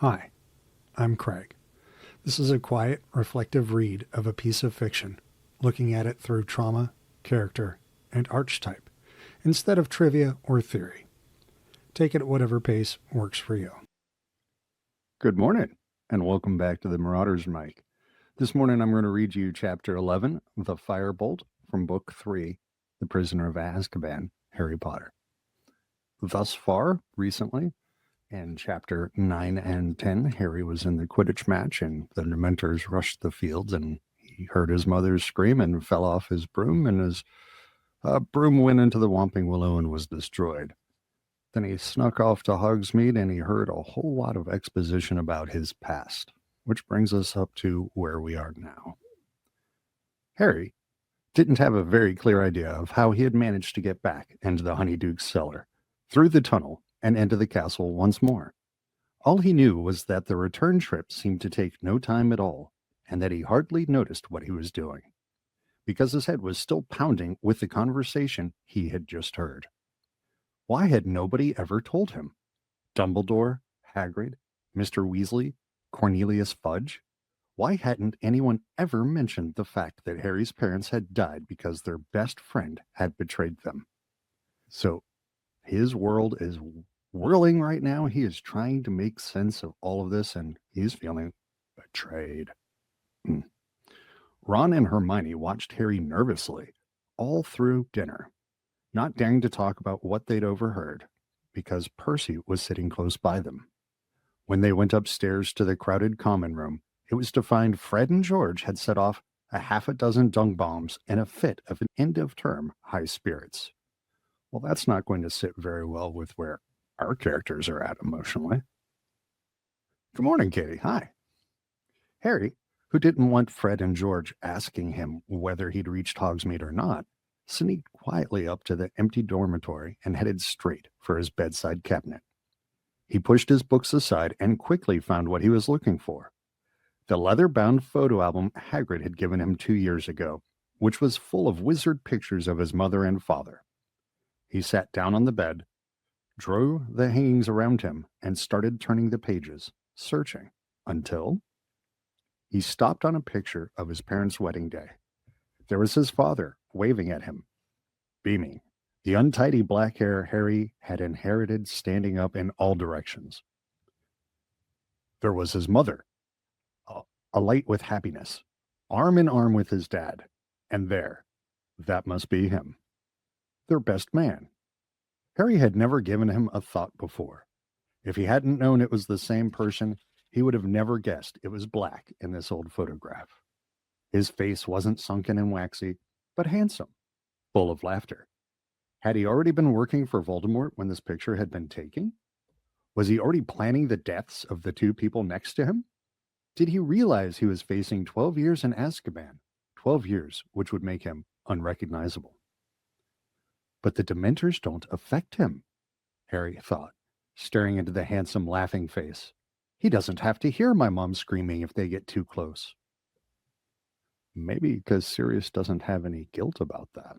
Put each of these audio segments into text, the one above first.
Hi, I'm Craig. This is a quiet, reflective read of a piece of fiction, looking at it through trauma, character, and archetype, instead of trivia or theory. Take it at whatever pace works for you. Good morning, and welcome back to the Marauders mic. This morning I'm going to read you Chapter 11, The Firebolt, from Book 3, The Prisoner of Azkaban, Harry Potter. Thus far, recently, in Chapter 9 and 10, Harry was in the Quidditch match, and the Dementors rushed the field, and he heard his mother scream and fell off his broom, and his broom went into the Whomping Willow and was destroyed. Then he snuck off to Hogsmeade and he heard a whole lot of exposition about his past, which brings us up to where we are now. Harry didn't have a very clear idea of how he had managed to get back into the Honeyduke's cellar, through the tunnel, and into the castle once more. All he knew was that the return trip seemed to take no time at all, and that he hardly noticed what he was doing, because his head was still pounding with the conversation he had just heard. Why had nobody ever told him? Dumbledore, Hagrid, Mr. Weasley, Cornelius Fudge? Why hadn't anyone ever mentioned the fact that Harry's parents had died because their best friend had betrayed them? So his world is whirling right now. He is trying to make sense of all of this, and he's feeling betrayed. Ron and Hermione watched Harry nervously all through dinner, not daring to talk about what they'd overheard, because Percy was sitting close by them. When they went upstairs to the crowded common room, it was to find Fred and George had set off a half a dozen dung bombs in a fit of an end-of-term high spirits. Well, that's not going to sit very well with where our characters are at emotionally. Good morning, Katie. Hi. Harry, who didn't want Fred and George asking him whether he'd reached Hogsmeade or not, sneaked quietly up to the empty dormitory and headed straight for his bedside cabinet. He pushed his books aside and quickly found what he was looking for. The leather-bound photo album Hagrid had given him 2 years ago, which was full of wizard pictures of his mother and father. He sat down on the bed, drew the hangings around him, and started turning the pages, searching, until he stopped on a picture of his parents' wedding day. There was his father, waving at him, beaming, the untidy black hair Harry had inherited standing up in all directions. There was his mother, alight with happiness, arm in arm with his dad, and that must be him, their best man. Harry had never given him a thought before. If he hadn't known it was the same person, he would have never guessed it was Black in this old photograph. His face wasn't sunken and waxy, but handsome, full of laughter. Had he already been working for Voldemort when this picture had been taken? Was he already planning the deaths of the two people next to him? Did he realize he was facing 12 years in Azkaban, 12 years which would make him unrecognizable? But the Dementors don't affect him, Harry thought, staring into the handsome, laughing face. He doesn't have to hear my mom screaming if they get too close. Maybe because Sirius doesn't have any guilt about that.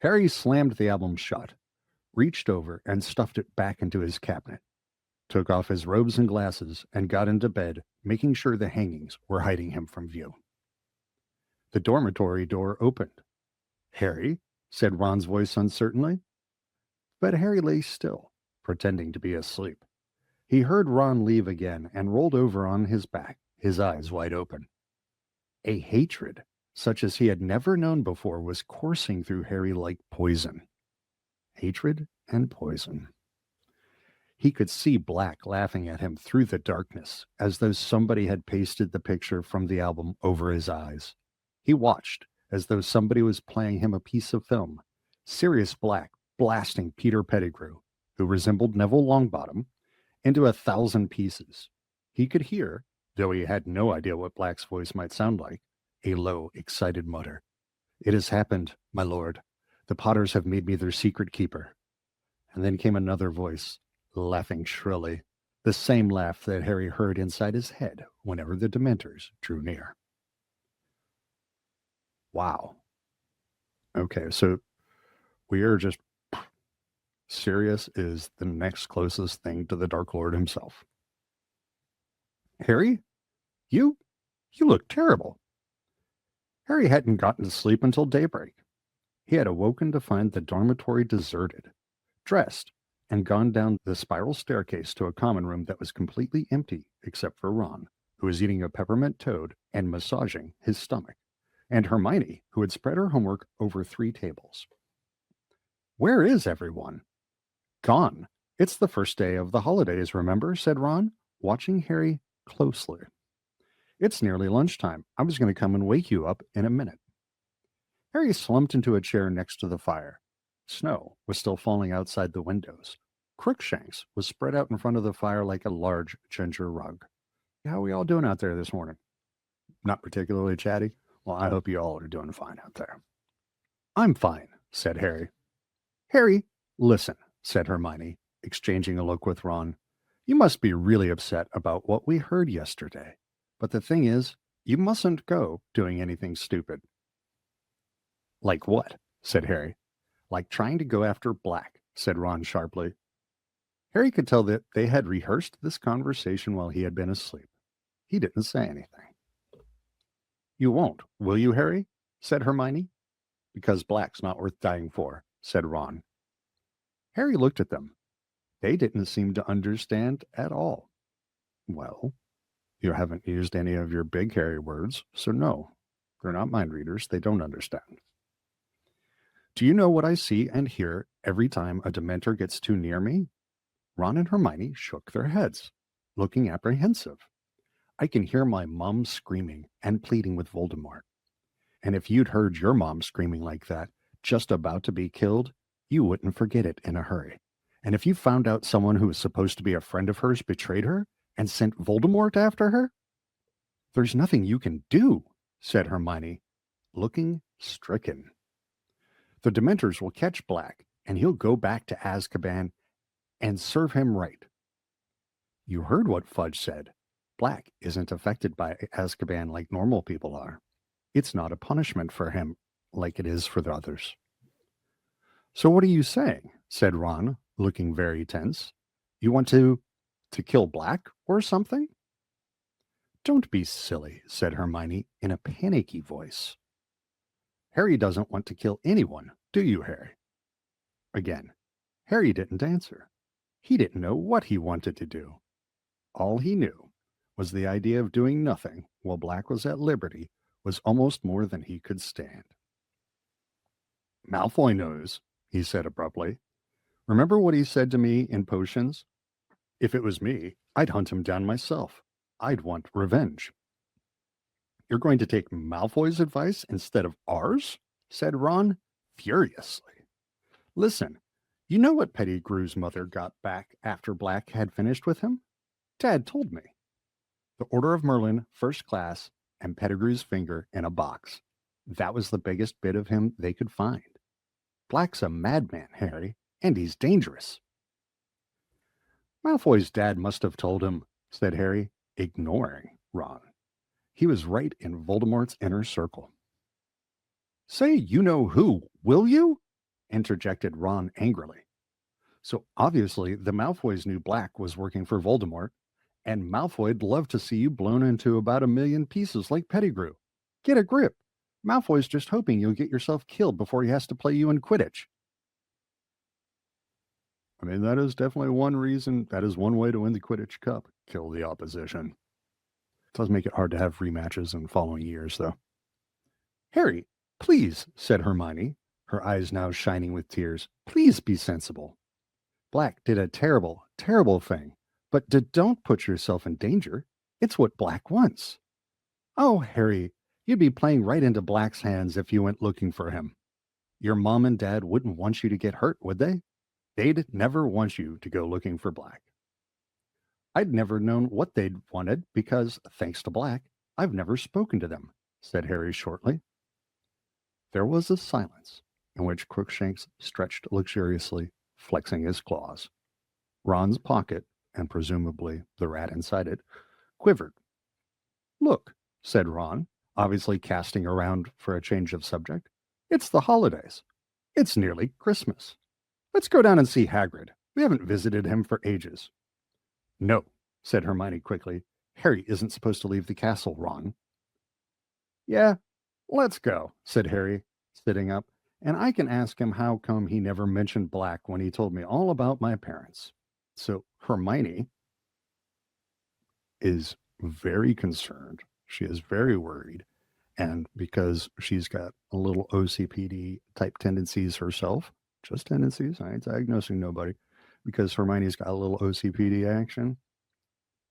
Harry slammed the album shut, reached over and stuffed it back into his cabinet, took off his robes and glasses, and got into bed, making sure the hangings were hiding him from view. The dormitory door opened. "Harry?" said Ron's voice uncertainly. But Harry lay still, pretending to be asleep. He heard Ron leave again and rolled over on his back, his eyes wide open. A hatred, such as he had never known before, was coursing through Harry like poison. Hatred and poison. He could see Black laughing at him through the darkness, as though somebody had pasted the picture from the album over his eyes. He watched, as though somebody was playing him a piece of film. Sirius Black blasting Peter Pettigrew, who resembled Neville Longbottom, into 1,000 pieces. He could hear, though he had no idea what Black's voice might sound like, a low, excited mutter. "It has happened, my lord. The Potters have made me their secret keeper." And then came another voice, laughing shrilly, the same laugh that Harry heard inside his head whenever the Dementors drew near. Wow. Okay, so we are just... Sirius is the next closest thing to the Dark Lord himself. Harry, you look terrible. Harry hadn't gotten to sleep until daybreak. He had awoken to find the dormitory deserted, dressed, and gone down the spiral staircase to a common room that was completely empty except for Ron, who was eating a peppermint toad and massaging his stomach, and Hermione, who had spread her homework over 3 tables. Where is everyone? Gone. It's the first day of the holidays, remember? Said Ron, watching Harry closely. It's nearly lunchtime. I was going to come and wake you up in a minute. Harry slumped into a chair next to the fire. Snow was still falling outside the windows. Crookshanks was spread out in front of the fire like a large ginger rug. How are we all doing out there this morning? Not particularly chatty? Well, I hope you all are doing fine out there. I'm fine, said Harry. Harry, listen, said Hermione, exchanging a look with Ron. You must be really upset about what we heard yesterday. But the thing is, you mustn't go doing anything stupid. Like what? Said Harry. Like trying to go after Black, said Ron sharply. Harry could tell that they had rehearsed this conversation while he had been asleep. He didn't say anything. You won't, will you, Harry? Said Hermione. Because Black's not worth dying for, said Ron. Harry looked at them. They didn't seem to understand at all. Well, you haven't used any of your big Harry words, so no, they're not mind readers. They don't understand. Do you know what I see and hear every time a Dementor gets too near me? Ron and Hermione shook their heads, looking apprehensive. I can hear my mom screaming and pleading with Voldemort. And if you'd heard your mom screaming like that, just about to be killed, you wouldn't forget it in a hurry. And if you found out someone who was supposed to be a friend of hers betrayed her and sent Voldemort after her, there's nothing you can do, said Hermione, looking stricken. The Dementors will catch Black, and he'll go back to Azkaban and serve him right. You heard what Fudge said. Black isn't affected by Azkaban like normal people are. It's not a punishment for him like it is for the others. So what are you saying? Said Ron, looking very tense. You want to kill Black or something? Don't be silly, said Hermione in a panicky voice. Harry doesn't want to kill anyone, do you, Harry? Again, Harry didn't answer. He didn't know what he wanted to do. All he knew was the idea of doing nothing while Black was at liberty was almost more than he could stand. Malfoy knows, he said abruptly. Remember what he said to me in Potions? If it was me, I'd hunt him down myself. I'd want revenge. You're going to take Malfoy's advice instead of ours? Said Ron furiously. Listen, you know what Pettigrew's mother got back after Black had finished with him? Dad told me. The Order of Merlin, first class, and Pettigrew's finger in a box. That was the biggest bit of him they could find. Black's a madman, Harry, and he's dangerous. Malfoy's dad must have told him, said Harry, ignoring Ron. He was right in Voldemort's inner circle. Say you know who, will you? Interjected Ron angrily. So obviously the Malfoys knew Black was working for Voldemort, and Malfoy'd love to see you blown into about 1,000,000 pieces like Pettigrew. Get a grip. Malfoy's just hoping you'll get yourself killed before he has to play you in Quidditch. I mean, that is definitely one reason. That is one way to win the Quidditch Cup. Kill the opposition. It does make it hard to have rematches in following years, though. Harry, please, said Hermione, her eyes now shining with tears. Please be sensible. Black did a terrible, terrible thing, but don't put yourself in danger. It's what Black wants. Oh, Harry, you'd be playing right into Black's hands if you went looking for him. Your mom and dad wouldn't want you to get hurt, would they? They'd never want you to go looking for Black. I'd never known what they'd wanted because, thanks to Black, I've never spoken to them, said Harry shortly. There was a silence in which Crookshanks stretched luxuriously, flexing his claws. Ron's pocket, and presumably the rat inside it, quivered. Look, said Ron, obviously casting around for a change of subject. It's the holidays. It's nearly Christmas. Let's go down and see Hagrid. We haven't visited him for ages. No, said Hermione quickly. Harry isn't supposed to leave the castle, Ron. Yeah, let's go, said Harry, sitting up, and I can ask him how come he never mentioned black when he told me all about my parents. So Hermione is very concerned. She is very worried. And because she's got a little OCPD type tendencies herself, just tendencies, I ain't diagnosing nobody, because Hermione's got a little OCPD action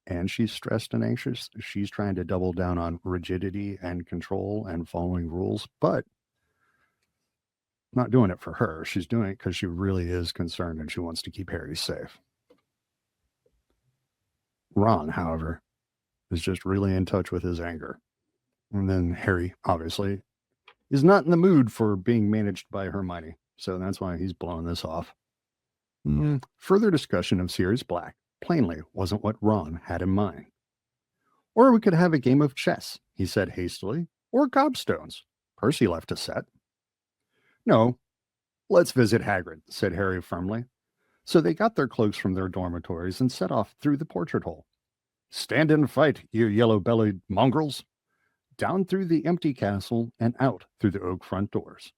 and she's stressed and anxious. She's trying to double down on rigidity and control and following rules, but not doing it for her. She's doing it because she really is concerned and she wants to keep Harry safe. Ron, however, is just really in touch with his anger. And then Harry, obviously, is not in the mood for being managed by Hermione. So that's why he's blowing this off. Further discussion of Sirius Black plainly wasn't what Ron had in mind. Or we could have a game of chess, he said hastily, or gobstones. Percy left a set. No, let's visit Hagrid, said Harry firmly. So they got their cloaks from their dormitories and set off through the portrait hole. Stand and fight, you yellow-bellied mongrels! Down through the empty castle and out through the oak front doors.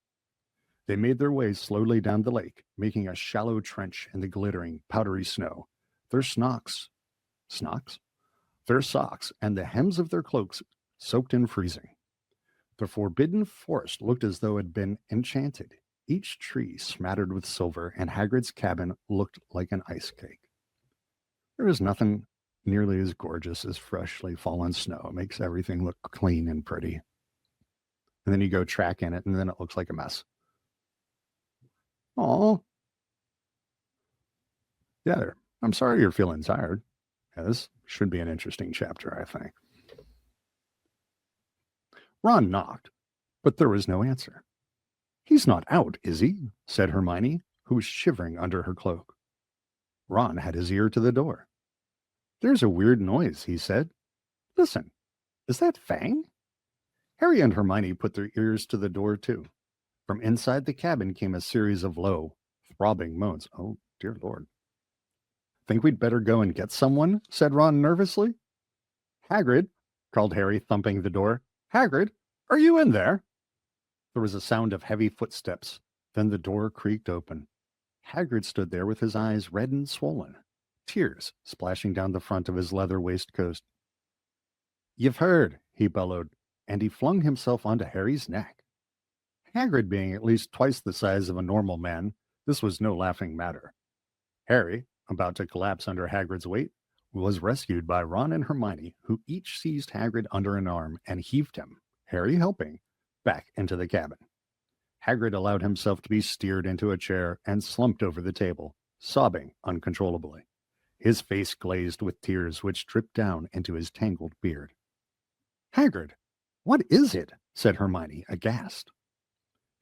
They made their way slowly down the lake, making a shallow trench in the glittering, powdery snow. Their socks, and the hems of their cloaks soaked in freezing. The forbidden forest looked as though it had been enchanted, each tree smattered with silver, and Hagrid's cabin looked like an ice cake. There is nothing nearly as gorgeous as freshly fallen snow. It makes everything look clean and pretty. And then you go track in it, and then it looks like a mess. Oh, yeah, I'm sorry you're feeling tired. Yeah, this should be an interesting chapter, I think. Ron knocked, but there was no answer. He's not out, is he? Said Hermione, who was shivering under her cloak. Ron had his ear to the door. There's a weird noise, he said. Listen, is that Fang? Harry and Hermione put their ears to the door, too. From inside the cabin came a series of low, throbbing moans. Oh, dear Lord. Think we'd better go and get someone? Said Ron nervously. Hagrid, called Harry, thumping the door. Hagrid, are you in there? There was a sound of heavy footsteps. Then the door creaked open. Hagrid stood there with his eyes red and swollen, tears splashing down the front of his leather waistcoat. You've heard, he bellowed, and he flung himself onto Harry's neck. Hagrid being at least twice the size of a normal man, this was no laughing matter. Harry, about to collapse under Hagrid's weight, was rescued by Ron and Hermione, who each seized Hagrid under an arm and heaved him, Harry helping, back into the cabin. Hagrid allowed himself to be steered into a chair and slumped over the table, sobbing uncontrollably. His face glazed with tears which dripped down into his tangled beard. Hagrid, what is it? Said Hermione, aghast.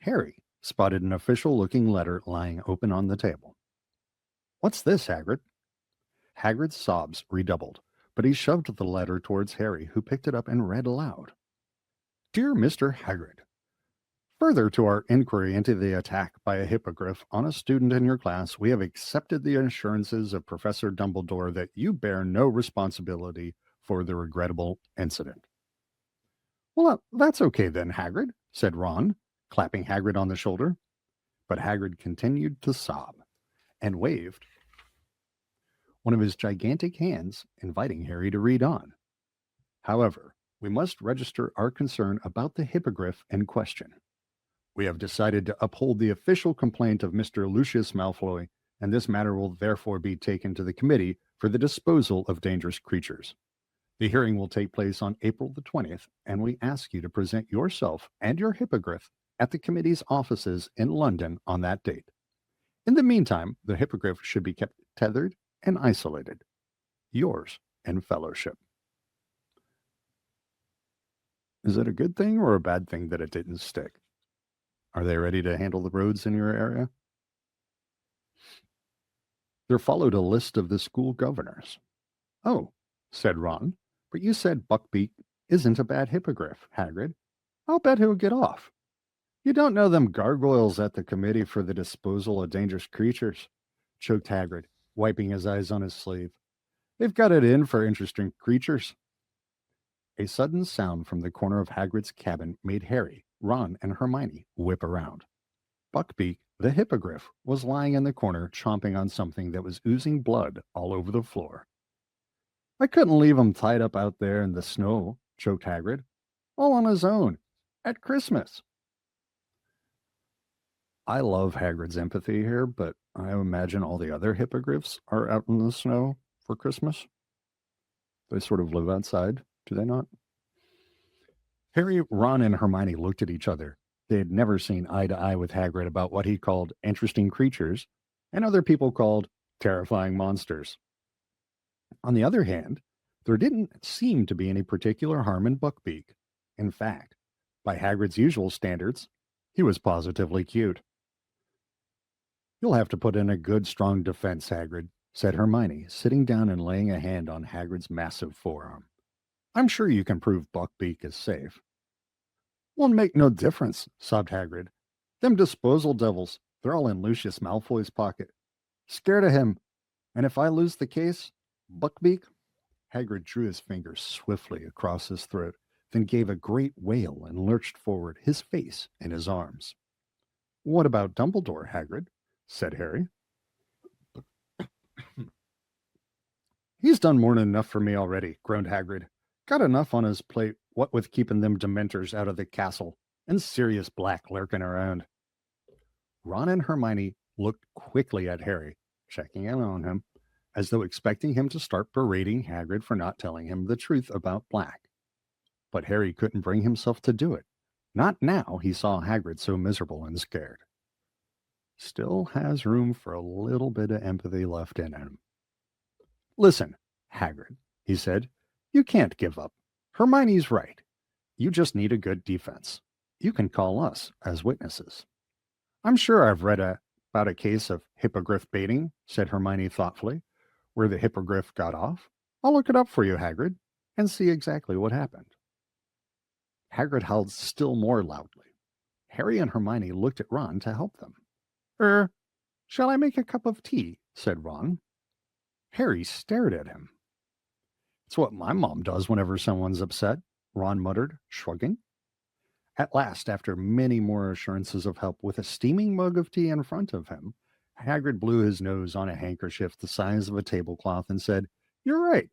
Harry spotted an official-looking letter lying open on the table. What's this, Hagrid? Hagrid's sobs redoubled, but he shoved the letter towards Harry, who picked it up and read aloud. Dear Mr. Hagrid, further to our inquiry into the attack by a hippogriff on a student in your class, we have accepted the assurances of Professor Dumbledore that you bear no responsibility for the regrettable incident. Well, that's okay then, Hagrid, said Ron, clapping Hagrid on the shoulder. But Hagrid continued to sob and waved one of his gigantic hands, inviting Harry to read on. However, we must register our concern about the hippogriff in question. We have decided to uphold the official complaint of Mr. Lucius Malfoy, and this matter will therefore be taken to the Committee for the Disposal of Dangerous Creatures. The hearing will take place on April the 20th, and we ask you to present yourself and your hippogriff at the committee's offices in London on that date. In the meantime, the hippogriff should be kept tethered and isolated. Yours in fellowship. Is it a good thing or a bad thing that it didn't stick? Are they ready to handle the roads in your area? There followed a list of the school governors. Oh, said Ron, but you said Buckbeak isn't a bad hippogriff, Hagrid. I'll bet he'll get off. You don't know them gargoyles at the Committee for the Disposal of Dangerous Creatures, choked Hagrid, wiping his eyes on his sleeve. They've got it in for interesting creatures. A sudden sound from the corner of Hagrid's cabin made Harry, Ron, and Hermione whip around. Buckbeak, the hippogriff, was lying in the corner chomping on something that was oozing blood all over the floor. I couldn't leave him tied up out there in the snow, choked Hagrid. All on his own. At Christmas. I love Hagrid's empathy here, but I imagine all the other hippogriffs are out in the snow for Christmas. They sort of live outside, do they not? Harry, Ron, and Hermione looked at each other. They had never seen eye to eye with Hagrid about what he called interesting creatures, and other people called terrifying monsters. On the other hand, there didn't seem to be any particular harm in Buckbeak. In fact, by Hagrid's usual standards, he was positively cute. You'll have to put in a good, strong defense, Hagrid, said Hermione, sitting down and laying a hand on Hagrid's massive forearm. I'm sure you can prove Buckbeak is safe. Won't make no difference, sobbed Hagrid. Them disposal devils, they're all in Lucius Malfoy's pocket. Scared of him. And if I lose the case, Buckbeak? Hagrid drew his fingers swiftly across his throat, then gave a great wail and lurched forward, his face in his arms. What about Dumbledore, Hagrid? Said Harry. He's done more than enough for me already, groaned Hagrid. Got enough on his plate, what with keeping them Dementors out of the castle, and Sirius Black lurking around. Ron and Hermione looked quickly at Harry, checking in on him, as though expecting him to start berating Hagrid for not telling him the truth about Black. But Harry couldn't bring himself to do it. Not now he saw Hagrid so miserable and scared. Still has room for a little bit of empathy left in him. Listen, Hagrid, he said, you can't give up. Hermione's right. You just need a good defense. You can call us as witnesses. I'm sure I've read about a case of hippogriff baiting, said Hermione thoughtfully, where the hippogriff got off. I'll look it up for you, Hagrid, and see exactly what happened. Hagrid howled still more loudly. Harry and Hermione looked at Ron to help them. Shall I make a cup of tea? Said Ron. Harry stared at him. It's what my mom does whenever someone's upset, Ron muttered, shrugging. At last, after many more assurances of help with a steaming mug of tea in front of him, Hagrid blew his nose on a handkerchief the size of a tablecloth and said, You're right.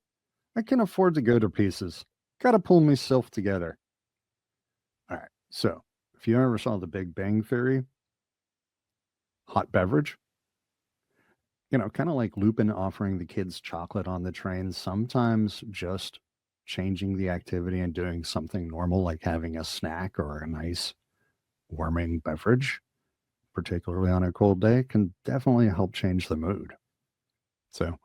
I can afford to go to pieces. Gotta pull myself together. All right, so if you ever saw The Big Bang Theory, hot beverage, kind of like Lupin offering the kids chocolate on the train, sometimes just changing the activity and doing something normal like having a snack or a nice warming beverage, particularly on a cold day, can definitely help change the mood. So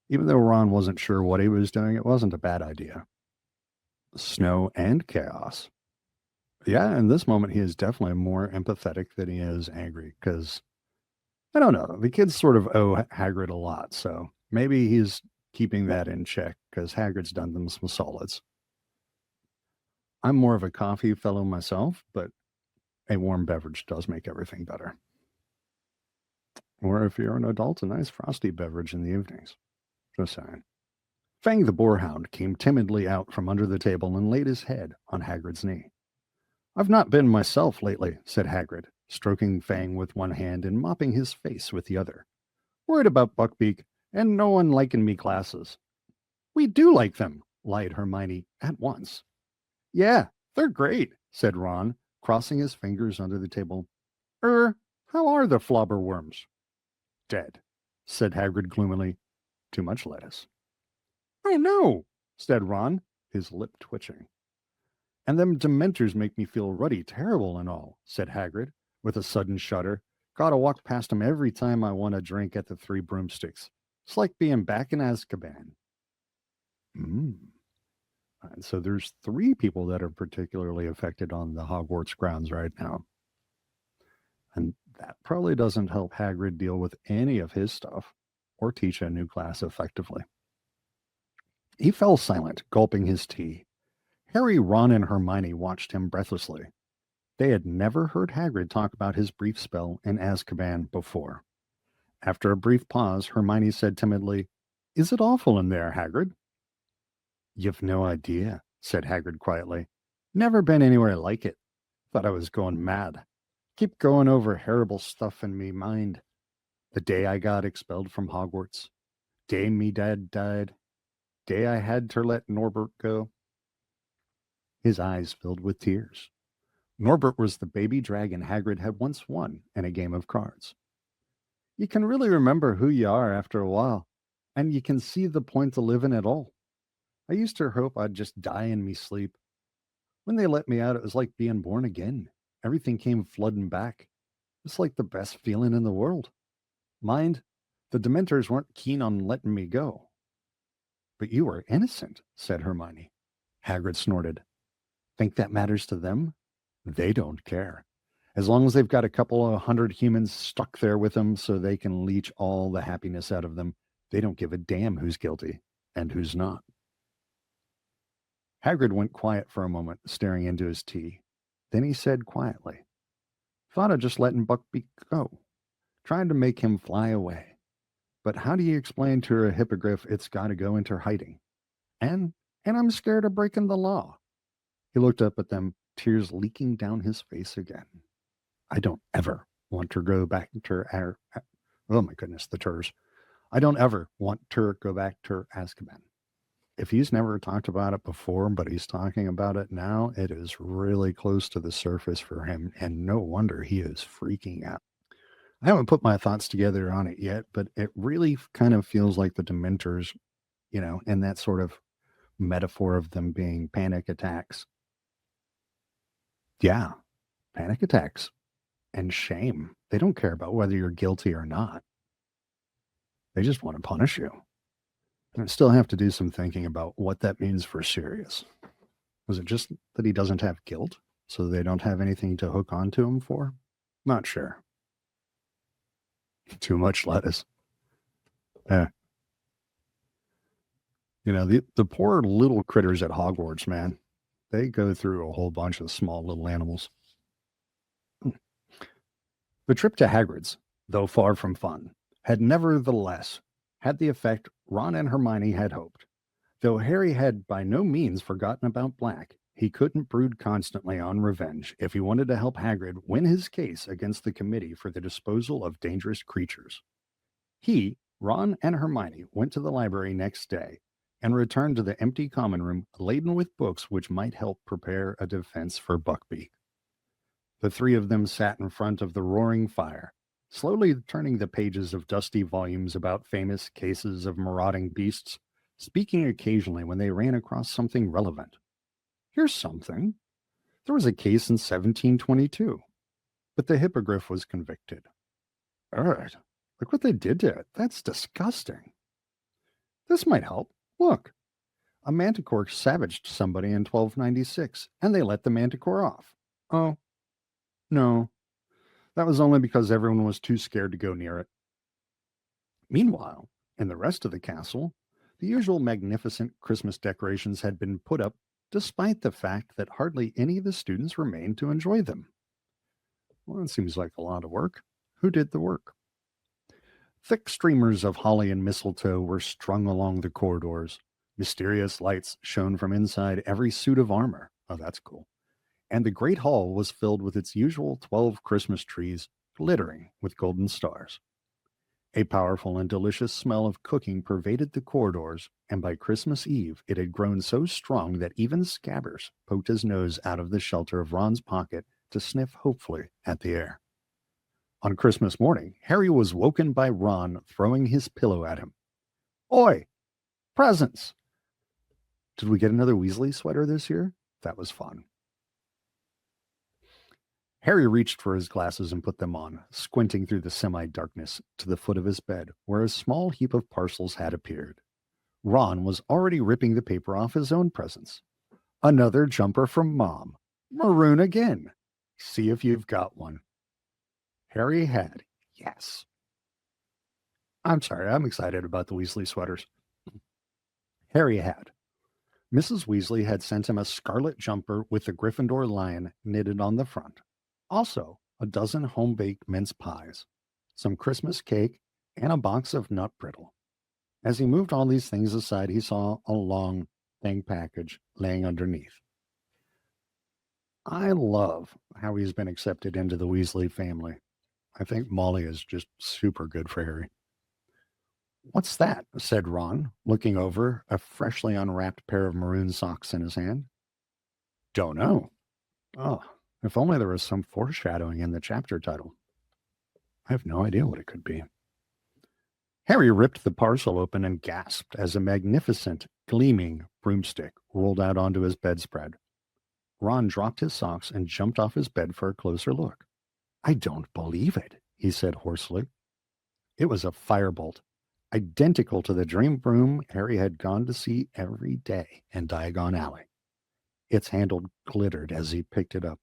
even though Ron wasn't sure what he was doing, it wasn't a bad idea. Snow and chaos. Yeah, in this moment, he is definitely more empathetic than he is angry because, I don't know, the kids sort of owe Hagrid a lot, so maybe he's keeping that in check because Hagrid's done them some solids. I'm more of a coffee fellow myself, but a warm beverage does make everything better. Or if you're an adult, a nice frosty beverage in the evenings. Just saying. Fang the boarhound came timidly out from under the table and laid his head on Hagrid's knee. I've not been myself lately, said Hagrid, stroking Fang with one hand and mopping his face with the other. Worried about Buckbeak, and no one liking me classes. We do like them, lied Hermione at once. Yeah, they're great, said Ron, crossing his fingers under the table. How are the flobberworms? Dead, said Hagrid gloomily. Too much lettuce. I know, said Ron, his lip twitching. And them Dementors make me feel ruddy terrible and all, said Hagrid, with a sudden shudder. Gotta walk past them every time I want a drink at the Three Broomsticks. It's like being back in Azkaban. And so there's 3 people that are particularly affected on the Hogwarts grounds right now. And that probably doesn't help Hagrid deal with any of his stuff or teach a new class effectively. He fell silent, gulping his tea. Harry, Ron, and Hermione watched him breathlessly. They had never heard Hagrid talk about his brief spell in Azkaban before. After a brief pause, Hermione said timidly, Is it awful in there, Hagrid? You've no idea, said Hagrid quietly. Never been anywhere like it. Thought I was going mad. Keep going over horrible stuff in me mind. The day I got expelled from Hogwarts. Day me dad died. Day I had to let Norbert go. His eyes filled with tears. Norbert was the baby dragon Hagrid had once won in a game of cards. You can really remember who you are after a while, and you can see the point of living at all. I used to hope I'd just die in me sleep. When they let me out, it was like being born again. Everything came flooding back. It's like the best feeling in the world. Mind, the Dementors weren't keen on letting me go. But you were innocent, said Hermione. Hagrid snorted. Think that matters to them? They don't care. As long as they've got a couple of hundred humans stuck there with them so they can leech all the happiness out of them, they don't give a damn who's guilty and who's not. Hagrid went quiet for a moment, staring into his tea. Then he said quietly, Thought of just letting Buckbeak go, trying to make him fly away. But how do you explain to a hippogriff it's got to go into hiding? And I'm scared of breaking the law. He looked up at them, tears leaking down his face again. I don't ever want to go back to our... Oh my goodness, the Turs. I don't ever want to go back to Azkaban. If he's never talked about it before, but he's talking about it now, it is really close to the surface for him, and no wonder he is freaking out. I haven't put my thoughts together on it yet, but it really kind of feels like the Dementors, and that sort of metaphor of them being panic attacks. Yeah, panic attacks and shame. They don't care about whether you're guilty or not. They just want to punish you. And I still have to do some thinking about what that means for Sirius. Was it just that he doesn't have guilt, so they don't have anything to hook onto him for? Not sure. Too much lettuce. The poor little critters at Hogwarts, man. They go through a whole bunch of small little animals. The trip to Hagrid's, though far from fun, had nevertheless had the effect Ron and Hermione had hoped. Though Harry had by no means forgotten about Black, he couldn't brood constantly on revenge if he wanted to help Hagrid win his case against the Committee for the Disposal of Dangerous Creatures. He, Ron, and Hermione went to the library next day and returned to the empty common room laden with books which might help prepare a defense for Buckbeak. The three of them sat in front of the roaring fire, slowly turning the pages of dusty volumes about famous cases of marauding beasts, speaking occasionally when they ran across something relevant. Here's something. There was a case in 1722, but the hippogriff was convicted. Ugh, look what they did to it. That's disgusting. This might help. Look, a manticore savaged somebody in 1296, and they let the manticore off. Oh, no. That was only because everyone was too scared to go near it. Meanwhile, in the rest of the castle, the usual magnificent Christmas decorations had been put up, despite the fact that hardly any of the students remained to enjoy them. Well, it seems like a lot of work. Who did the work? Thick streamers of holly and mistletoe were strung along the corridors. Mysterious lights shone from inside every suit of armor. Oh, that's cool. And the great hall was filled with its usual 12 Christmas trees, glittering with golden stars. A powerful and delicious smell of cooking pervaded the corridors, and by Christmas Eve it had grown so strong that even Scabbers poked his nose out of the shelter of Ron's pocket to sniff hopefully at the air. On Christmas morning, Harry was woken by Ron throwing his pillow at him. Oi! Presents! Did we get another Weasley sweater this year? That was fun. Harry reached for his glasses and put them on, squinting through the semi-darkness to the foot of his bed, where a small heap of parcels had appeared. Ron was already ripping the paper off his own presents. Another jumper from Mom. Maroon again. See if you've got one. Harry had. Yes. I'm sorry, I'm excited about the Weasley sweaters. Harry had. Mrs. Weasley had sent him a scarlet jumper with the Gryffindor lion knitted on the front. Also, a dozen home-baked mince pies, some Christmas cake, and a box of nut brittle. As he moved all these things aside, he saw a long, thing package laying underneath. I love how he's been accepted into the Weasley family. I think Molly is just super good for Harry. What's that? Said Ron, looking over a freshly unwrapped pair of maroon socks in his hand. Don't know. Oh, if only there was some foreshadowing in the chapter title. I have no idea what it could be. Harry ripped the parcel open and gasped as a magnificent, gleaming broomstick rolled out onto his bedspread. Ron dropped his socks and jumped off his bed for a closer look. I don't believe it, he said hoarsely. It was a firebolt, identical to the dream broom Harry had gone to see every day in Diagon Alley. Its handle glittered as he picked it up.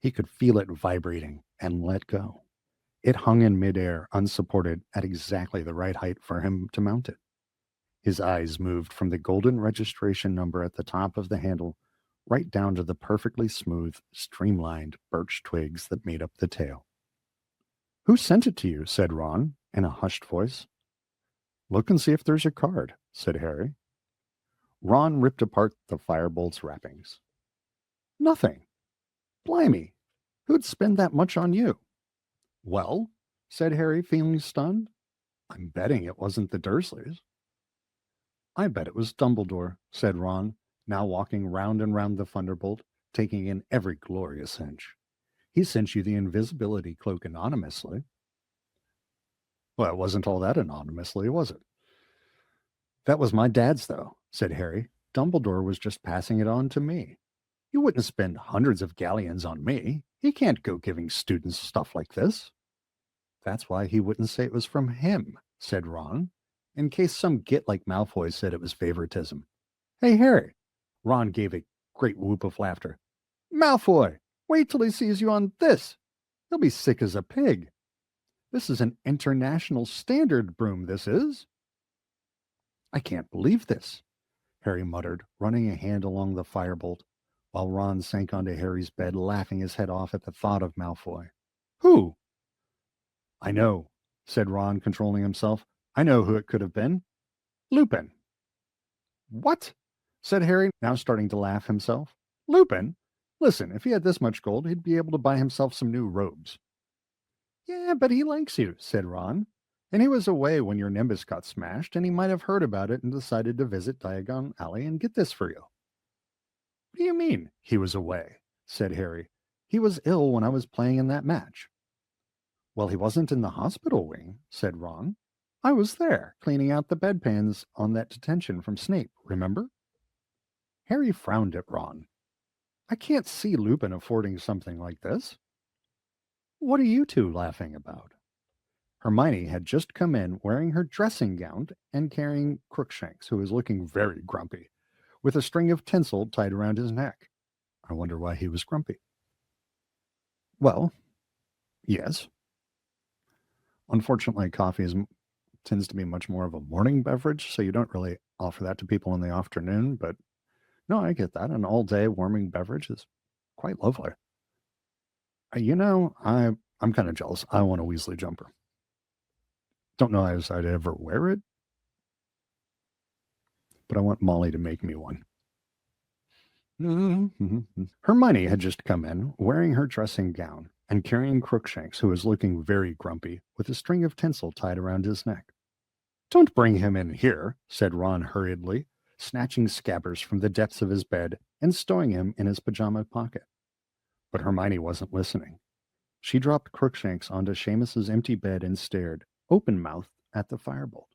He could feel it vibrating and let go. It hung in midair, unsupported, at exactly the right height for him to mount it. His eyes moved from the golden registration number at the top of the handle right down to the perfectly smooth, streamlined birch twigs that made up the tail. Who sent it to you? Said Ron, in a hushed voice. Look and see if there's a card, said Harry. Ron ripped apart the firebolt's wrappings. Nothing. Blimey, who'd spend that much on you? Well, said Harry, feeling stunned. I'm betting it wasn't the Dursleys. I bet it was Dumbledore, said Ron, now walking round and round the thunderbolt, taking in every glorious inch. He sent you the invisibility cloak anonymously. Well, it wasn't all that anonymously, was it? That was my dad's, though, said Harry. Dumbledore was just passing it on to me. You wouldn't spend hundreds of galleons on me. He can't go giving students stuff like this. That's why he wouldn't say it was from him, said Ron, in case some git like Malfoy said it was favoritism. Hey, Harry. Ron gave a great whoop of laughter. Malfoy, wait till he sees you on this. He'll be sick as a pig. This is an international standard broom, this is. I can't believe this, Harry muttered, running a hand along the firebolt, while Ron sank onto Harry's bed, laughing his head off at the thought of Malfoy. Who? I know, said Ron, controlling himself. I know who it could have been. Lupin. What? Said Harry, now starting to laugh himself. Lupin? Listen, if he had this much gold, he'd be able to buy himself some new robes. Yeah, but he likes you, said Ron. And he was away when your Nimbus got smashed, and he might have heard about it and decided to visit Diagon Alley and get this for you. What do you mean, he was away? Said Harry. He was ill when I was playing in that match. Well, he wasn't in the hospital wing, said Ron. I was there, cleaning out the bedpans on that detention from Snape, remember? Harry frowned at Ron. I can't see Lupin affording something like this. What are you two laughing about? Hermione had just come in wearing her dressing gown and carrying Crookshanks, who was looking very grumpy, with a string of tinsel tied around his neck. I wonder why he was grumpy. Well, yes. Unfortunately, coffee tends to be much more of a morning beverage, so you don't really offer that to people in the afternoon, but no, I get that. An all-day warming beverage is quite lovely. I'm kind of jealous. I want a Weasley jumper. Don't know if I'd ever wear it, but I want Molly to make me one. Hermione had just come in, wearing her dressing gown and carrying Crookshanks, who was looking very grumpy, with a string of tinsel tied around his neck. Don't bring him in here, said Ron hurriedly, snatching Scabbers from the depths of his bed and stowing him in his pajama pocket. But Hermione wasn't listening. She dropped Crookshanks onto Seamus's empty bed and stared, open-mouthed, at the firebolt.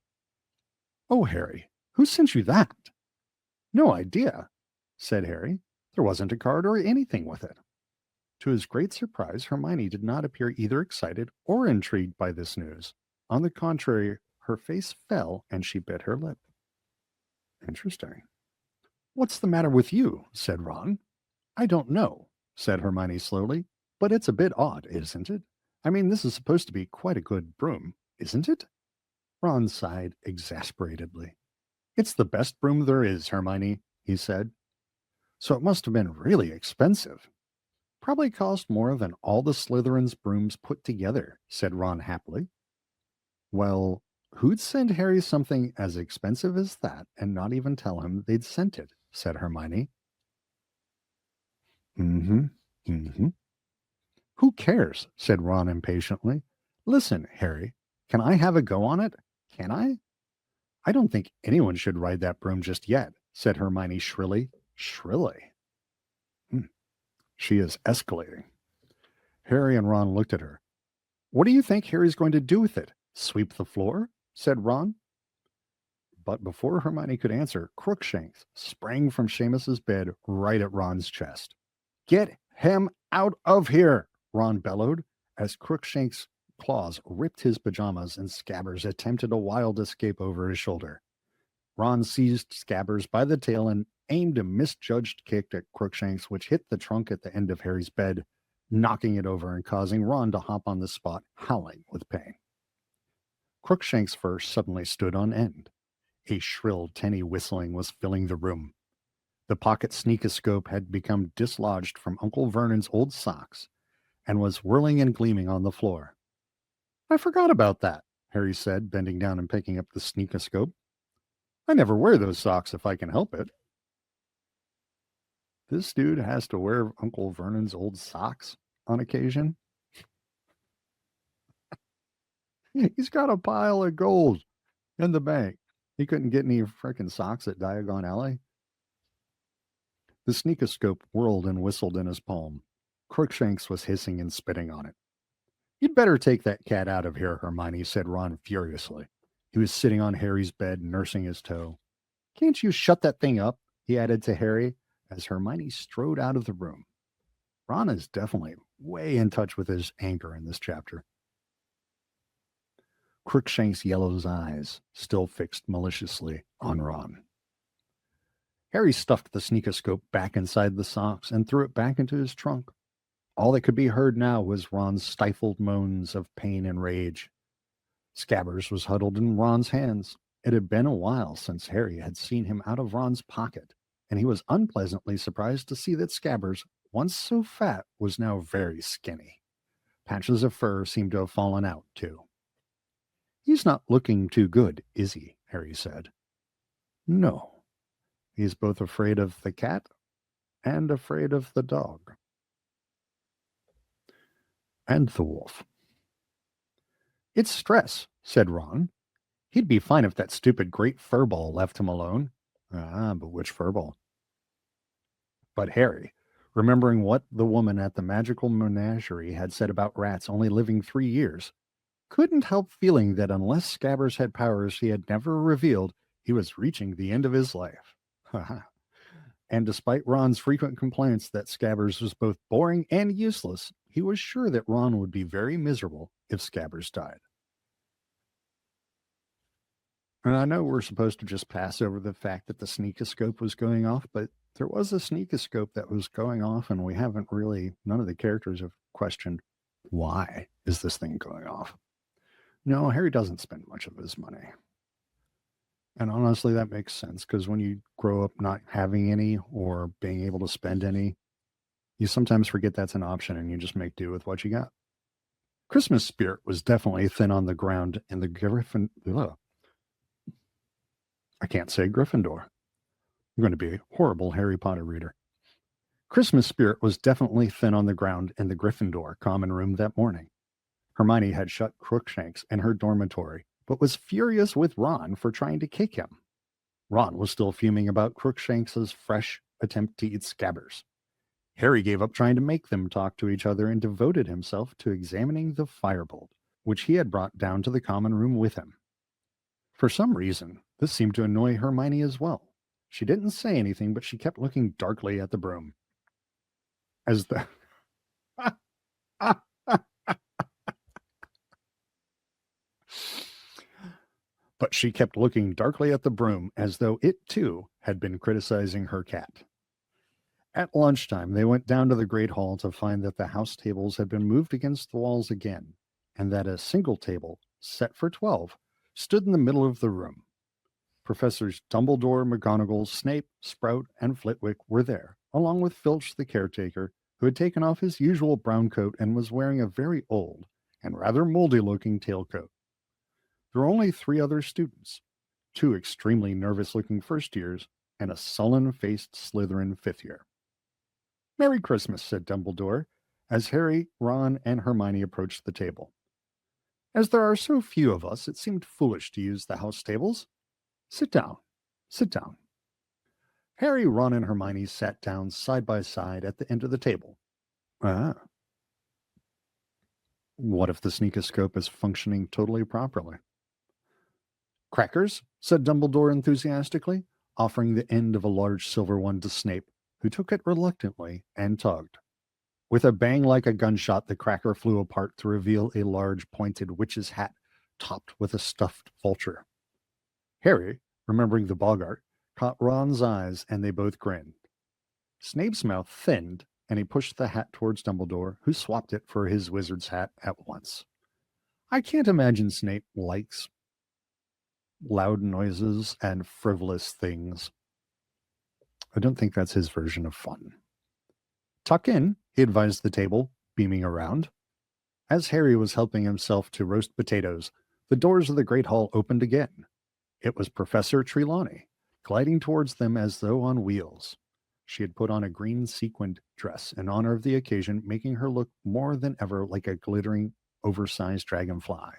Oh, Harry, who sent you that? No idea, said Harry. There wasn't a card or anything with it. To his great surprise, Hermione did not appear either excited or intrigued by this news. On the contrary, her face fell and she bit her lip. Interesting. What's the matter with you? Said Ron. I don't know, said Hermione slowly, but it's a bit odd, isn't it? I mean, this is supposed to be quite a good broom, isn't it? Ron sighed exasperatedly. It's the best broom there is, Hermione, he said. So it must have been really expensive. Probably cost more than all the Slytherin's brooms put together, said Ron happily. Well, who'd send Harry something as expensive as that and not even tell him they'd sent it? said Hermione. Mm-hmm. Mm-hmm. Who cares? Said Ron impatiently. Listen, Harry, can I have a go on it? Can I? I don't think anyone should ride that broom just yet, said Hermione shrilly. Shrilly? Hmm. She is escalating. Harry and Ron looked at her. What do you think Harry's going to do with it? Sweep the floor? Said Ron. But before Hermione could answer, Crookshanks sprang from Seamus's bed right at Ron's chest. Get him out of here, Ron bellowed, as Crookshanks' claws ripped his pajamas and Scabbers attempted a wild escape over his shoulder. Ron seized Scabbers by the tail and aimed a misjudged kick at Crookshanks, which hit the trunk at the end of Harry's bed, knocking it over and causing Ron to hop on the spot, howling with pain. Crookshanks' fur suddenly stood on end. A shrill, tinny whistling was filling the room. The pocket sneakoscope had become dislodged from Uncle Vernon's old socks and was whirling and gleaming on the floor. I forgot about that, Harry said, bending down and picking up the sneakoscope. I never wear those socks if I can help it. This dude has to wear Uncle Vernon's old socks on occasion. He's got a pile of gold in the bank. He couldn't get any frickin' socks at Diagon Alley. The sneakoscope whirled and whistled in his palm. Crookshanks was hissing and spitting on it. You'd better take that cat out of here, Hermione, said Ron furiously. He was sitting on Harry's bed, nursing his toe. Can't you shut that thing up? He added to Harry as Hermione strode out of the room. Ron is definitely way in touch with his anger in this chapter. Crookshanks' yellow eyes still fixed maliciously on Ron. Harry stuffed the sneakoscope back inside the socks and threw it back into his trunk. All that could be heard now was Ron's stifled moans of pain and rage. Scabbers was huddled in Ron's hands. It had been a while since Harry had seen him out of Ron's pocket, and he was unpleasantly surprised to see that Scabbers, once so fat, was now very skinny. Patches of fur seemed to have fallen out, too. He's not looking too good, is he? Harry said. No. He's both afraid of the cat and afraid of the dog. And the wolf. It's stress, said Ron. He'd be fine if that stupid great Firebolt left him alone. But which Firebolt? But Harry, remembering what the woman at the magical menagerie had said about rats only living 3 years, couldn't help feeling that unless Scabbers had powers he had never revealed, he was reaching the end of his life. And despite Ron's frequent complaints that Scabbers was both boring and useless, he was sure that Ron would be very miserable if Scabbers died. And I know we're supposed to just pass over the fact that the sneakoscope was going off, but there was a sneakoscope that was going off, and we haven't really, none of the characters have questioned, why is this thing going off? No, Harry doesn't spend much of his money. And honestly, that makes sense, because when you grow up not having any or being able to spend any, you sometimes forget that's an option and you just make do with what you got. Christmas spirit was definitely thin on the ground in the I can't say Gryffindor. I'm going to be a horrible Harry Potter reader. Christmas spirit was definitely thin on the ground in the Gryffindor common room that morning. Hermione had shut Crookshanks in her dormitory, but was furious with Ron for trying to kick him. Ron was still fuming about Crookshanks's fresh attempt to eat Scabbers. Harry gave up trying to make them talk to each other and devoted himself to examining the Firebolt, which he had brought down to the common room with him. For some reason, this seemed to annoy Hermione as well. She didn't say anything, but she kept looking darkly at the broom. As the... But she kept looking darkly at the broom as though it, too, had been criticizing her cat. At lunchtime, they went down to the Great Hall to find that the house tables had been moved against the walls again, and that a single table, set for 12, stood in the middle of the room. Professors Dumbledore, McGonagall, Snape, Sprout, and Flitwick were there, along with Filch the caretaker, who had taken off his usual brown coat and was wearing a very old and rather moldy-looking tailcoat. There were only 3 other students, 2 extremely nervous-looking first-years and a sullen-faced Slytherin fifth year. "Merry Christmas," said Dumbledore, as Harry, Ron, and Hermione approached the table. "As there are so few of us, it seemed foolish to use the house tables. Sit down. Sit down." Harry, Ron, and Hermione sat down side by side at the end of the table. Ah. What if the sneakoscope is functioning totally properly? "Crackers," said Dumbledore enthusiastically, offering the end of a large silver one to Snape, who took it reluctantly and tugged. With a bang like a gunshot, the cracker flew apart to reveal a large pointed witch's hat topped with a stuffed vulture. Harry, remembering the boggart, caught Ron's eyes, and they both grinned. Snape's mouth thinned, and he pushed the hat towards Dumbledore, who swapped it for his wizard's hat at once. I can't imagine Snape likes loud noises and frivolous things. I don't think that's his version of fun. "Tuck in," he advised the table, beaming around. As Harry was helping himself to roast potatoes, the doors of the Great Hall opened again. It was Professor Trelawney, gliding towards them as though on wheels. She had put on a green sequined dress in honor of the occasion, making her look more than ever like a glittering, oversized dragonfly.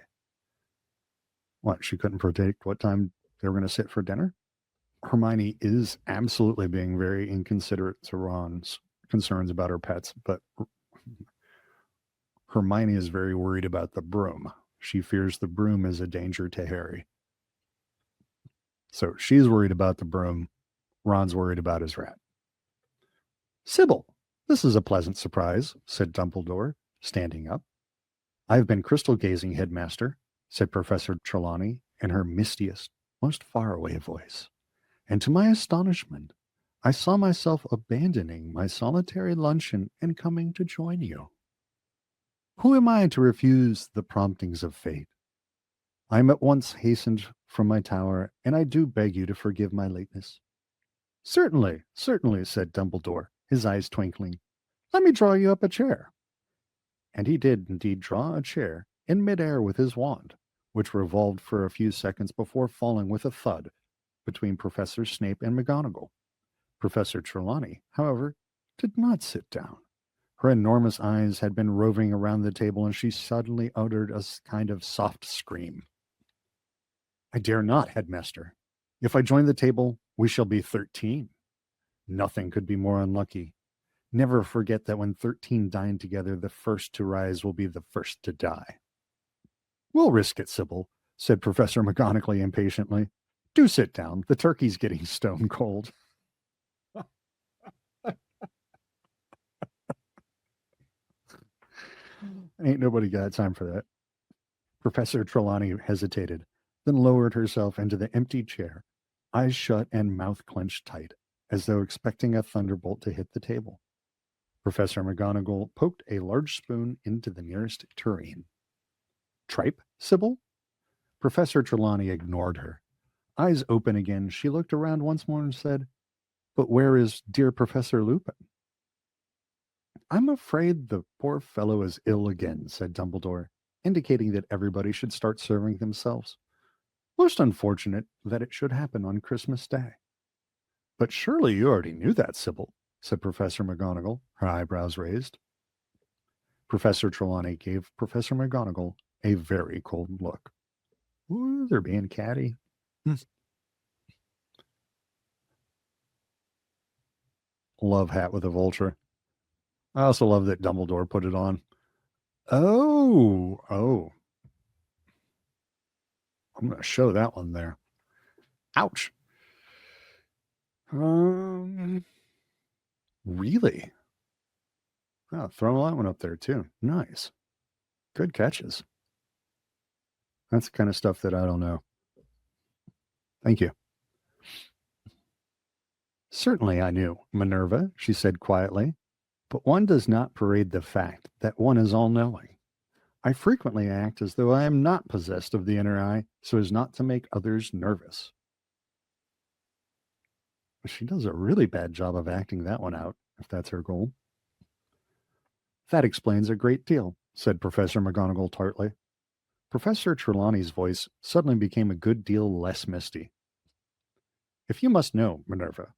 What, she couldn't predict what time they were going to sit for dinner? Hermione is absolutely being very inconsiderate to Ron's concerns about her pets, but Hermione is very worried about the broom. She fears the broom is a danger to Harry. So she's worried about the broom. Ron's worried about his rat. "Sybil, this is a pleasant surprise," said Dumbledore, standing up. "I've been crystal gazing, Headmaster," said Professor Trelawney in her mistiest, most faraway voice. "And to my astonishment, I saw myself abandoning my solitary luncheon and coming to join you. Who am I to refuse the promptings of fate? I am at once hastened from my tower, and I do beg you to forgive my lateness." Certainly, certainly," said Dumbledore, his eyes twinkling. "Let me draw you up a chair." And he did indeed draw a chair in midair with his wand, which revolved for a few seconds before falling with a thud between Professor Snape and McGonagall. Professor Trelawney, however, did not sit down. Her enormous eyes had been roving around the table, and she suddenly uttered a kind of soft scream. "I dare not, Headmaster. If I join the table, we shall be 13. Nothing could be more unlucky. Never forget that when 13 dine together, the first to rise will be the first to die." "We'll risk it, Sybil," said Professor McGonagall impatiently. "Do sit down. The turkey's getting stone cold." Ain't nobody got time for that. Professor Trelawney hesitated, then lowered herself into the empty chair, eyes shut and mouth clenched tight, as though expecting a thunderbolt to hit the table. Professor McGonagall poked a large spoon into the nearest tureen. "Tripe, Sybil?" Professor Trelawney ignored her. Eyes open again, she looked around once more and said, "But where is dear Professor Lupin?" "I'm afraid the poor fellow is ill again," said Dumbledore, indicating that everybody should start serving themselves. "Most unfortunate that it should happen on Christmas Day." "But surely you already knew that, Sybil," said Professor McGonagall, her eyebrows raised. Professor Trelawney gave Professor McGonagall a very cold look. "Ooh, they're being catty." Love hat with a vulture. I also love that Dumbledore put it on. Oh. I'm going to show that one there. Ouch. Really? Oh, throw that one up there too. Nice. Good catches. That's the kind of stuff that I don't know. Thank you. "Certainly I knew, Minerva," she said quietly, "but one does not parade the fact that one is all-knowing. I frequently act as though I am not possessed of the inner eye, so as not to make others nervous." She does a really bad job of acting that one out, if that's her goal. "That explains a great deal," said Professor McGonagall tartly. Professor Trelawney's voice suddenly became a good deal less misty. If you must know, Minerva,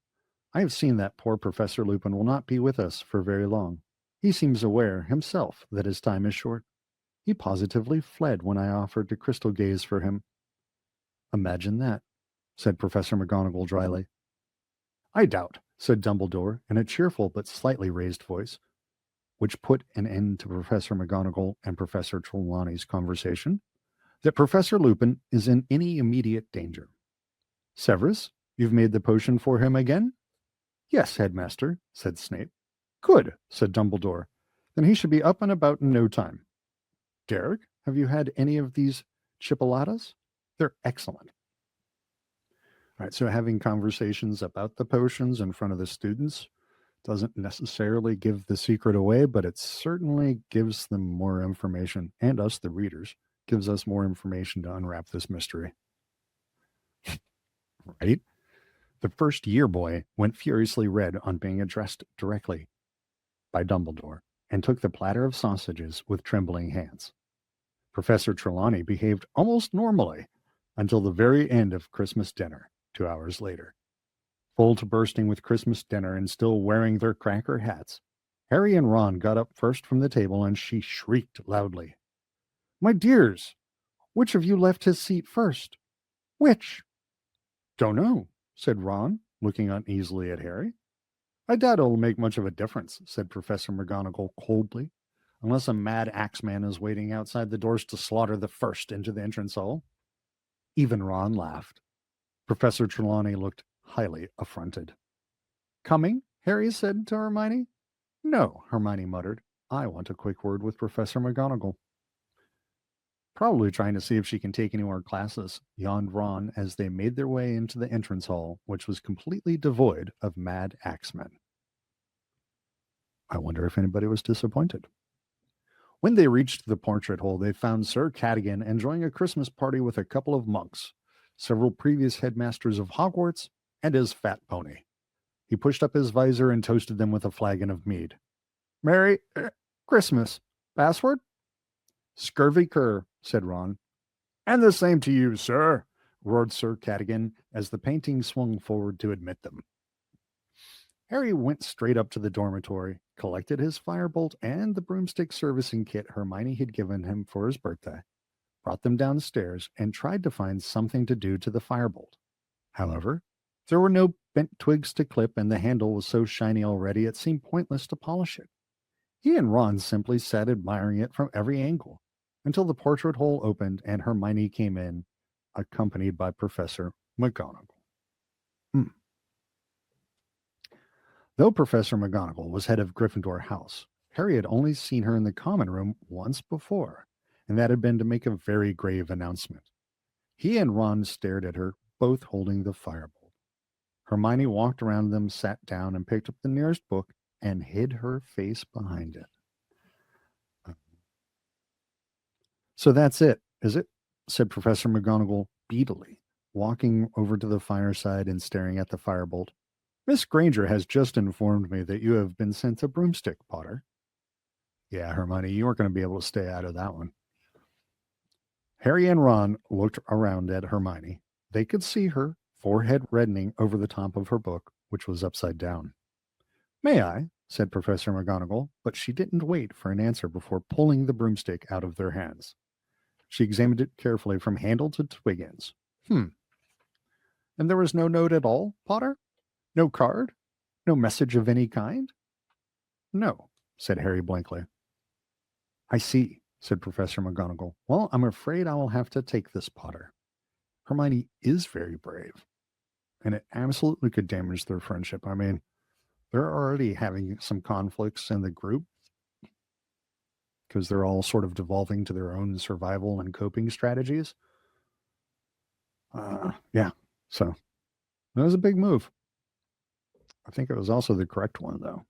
I have seen that poor Professor Lupin will not be with us for very long. He seems aware himself that his time is short. He positively fled when I offered to crystal gaze for him. Imagine that, said Professor McGonagall dryly. I doubt, said Dumbledore in a cheerful but slightly raised voice, which put an end to Professor McGonagall and Professor Trelawney's conversation, that Professor Lupin is in any immediate danger. Severus, you've made the potion for him again? Yes, Headmaster, said Snape. Good, said Dumbledore. Then he should be up and about in no time. Derek, have you had any of these chipolatas? They're excellent. All right, so having conversations about the potions in front of the students doesn't necessarily give the secret away, but it certainly gives them more information, and us, the readers, gives us more information to unwrap this mystery. Right? The first year boy went furiously red on being addressed directly by Dumbledore and took the platter of sausages with trembling hands. Professor Trelawney behaved almost normally until the very end of Christmas dinner, 2 hours later. Full to bursting with Christmas dinner and still wearing their cracker hats, Harry and Ron got up first from the table and she shrieked loudly. My dears, which of you left his seat first? Which? Don't know, said Ron, looking uneasily at Harry. I doubt it'll make much of a difference, said Professor McGonagall coldly, unless a mad axeman is waiting outside the doors to slaughter the first into the entrance hall. Even Ron laughed. Professor Trelawney looked highly affronted. Coming? Harry said to Hermione. No, Hermione muttered. I want a quick word with Professor McGonagall. Probably trying to see if she can take any more classes, yawned Ron as they made their way into the entrance hall, which was completely devoid of mad axemen. I wonder if anybody was disappointed. When they reached the portrait hole, they found Sir Cadogan enjoying a Christmas party with a couple of monks, several previous headmasters of Hogwarts, and his fat pony. He pushed up his visor and toasted them with a flagon of mead. Merry Christmas. Password? Scurvy cur, said Ron. And the same to you, sir, roared Sir Cadogan as the painting swung forward to admit them. Harry went straight up to the dormitory, collected his firebolt and the broomstick servicing kit Hermione had given him for his birthday, brought them downstairs, and tried to find something to do to the firebolt. However, there were no bent twigs to clip, and the handle was so shiny already it seemed pointless to polish it. He and Ron simply sat admiring it from every angle, until the portrait hole opened and Hermione came in, accompanied by Professor McGonagall. Though Professor McGonagall was head of Gryffindor House, Harry had only seen her in the common room once before, and that had been to make a very grave announcement. He and Ron stared at her, both holding the firebolt. Hermione walked around them, sat down, and picked up the nearest book and hid her face behind it. So that's it, is it? Said Professor McGonagall beadily, walking over to the fireside and staring at the firebolt. Miss Granger has just informed me that you have been sent a broomstick, Potter. Yeah, Hermione, you weren't going to be able to stay out of that one. Harry and Ron looked around at Hermione. They could see her, forehead reddening over the top of her book, which was upside down. May I? Said Professor McGonagall, but she didn't wait for an answer before pulling the broomstick out of their hands. She examined it carefully from handle to twig ends. And there was no note at all, Potter? No card? No message of any kind? No, said Harry blankly. I see, said Professor McGonagall. Well, I'm afraid I will have to take this, Potter. Hermione is very brave, and it absolutely could damage their friendship. I mean, they're already having some conflicts in the group because they're all sort of devolving to their own survival and coping strategies. So that was a big move. I think it was also the correct one, though.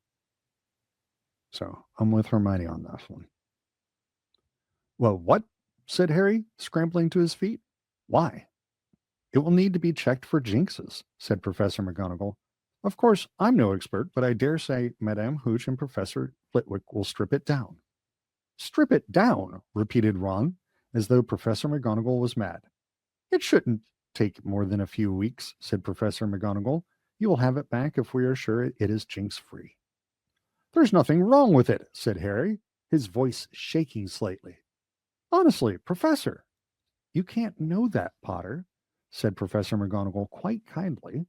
So I'm with Hermione on this one. Well, what? Said Harry, scrambling to his feet. Why? It will need to be checked for jinxes, said Professor McGonagall. Of course, I'm no expert, but I dare say Madame Hooch and Professor Flitwick will strip it down. Strip it down, repeated Ron, as though Professor McGonagall was mad. It shouldn't take more than a few weeks, said Professor McGonagall. You will have it back if we are sure it is jinx-free. There's nothing wrong with it, said Harry, his voice shaking slightly. Honestly, Professor. You can't know that, Potter, said Professor McGonagall quite kindly.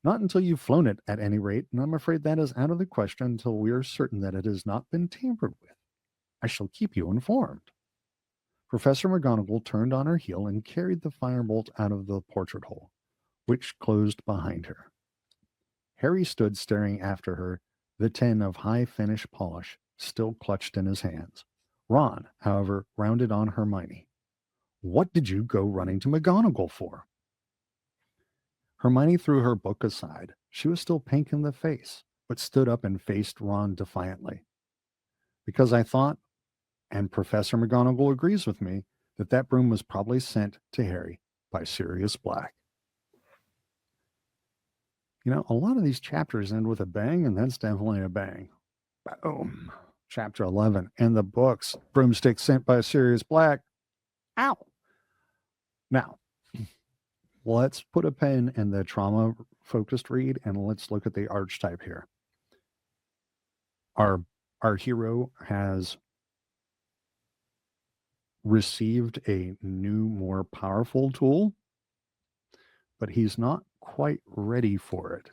Not until you've flown it, at any rate, and I'm afraid that is out of the question until we are certain that it has not been tampered with. I shall keep you informed. Professor McGonagall turned on her heel and carried the firebolt out of the portrait hole, which closed behind her. Harry stood staring after her, the tin of high finish polish still clutched in his hands. Ron, however, rounded on Hermione. What did you go running to McGonagall for? Hermione threw her book aside. She was still pink in the face, but stood up and faced Ron defiantly. Because I thought, and Professor McGonagall agrees with me, that broom was probably sent to Harry by Sirius Black. You know, a lot of these chapters end with a bang, and that's definitely a bang. Boom. Chapter 11. And the books, broomstick sent by Sirius Black. Ow. Now, let's put a pin in the trauma-focused read, and let's look at the archetype here. Our hero has received a new, more powerful tool, but he's not quite ready for it.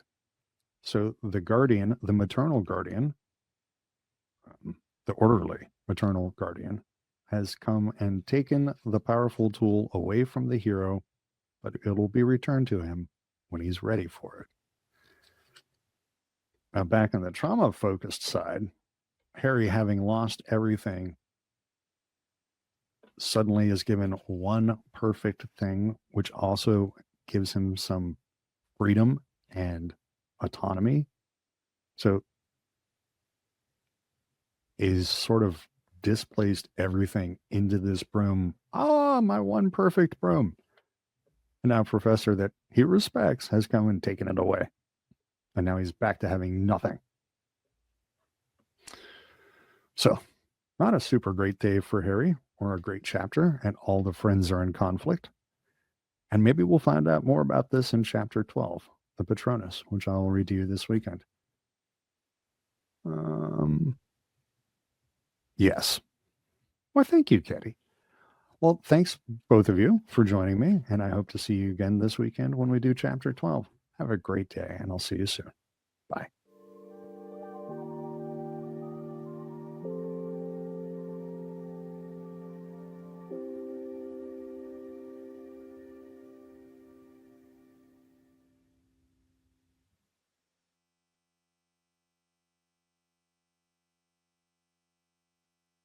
So the guardian, the maternal guardian, the orderly maternal guardian, has come and taken the powerful tool away from the hero, but it'll be returned to him when he's ready for it. Now, back on the trauma-focused side, Harry, having lost everything, suddenly is given one perfect thing, which also gives him some freedom and autonomy. So is sort of displaced everything into this broom. Ah, my one perfect broom. And now Professor that he respects has come and taken it away. And now he's back to having nothing. So, not a super great day for Harry, or a great chapter, and all the friends are in conflict. And maybe we'll find out more about this in chapter 12, the Patronus, which I'll read to you this weekend. Yes. Well, thank you, Katie. Well, thanks both of you for joining me, and I hope to see you again this weekend when we do chapter 12. Have a great day, and I'll see you soon. Bye.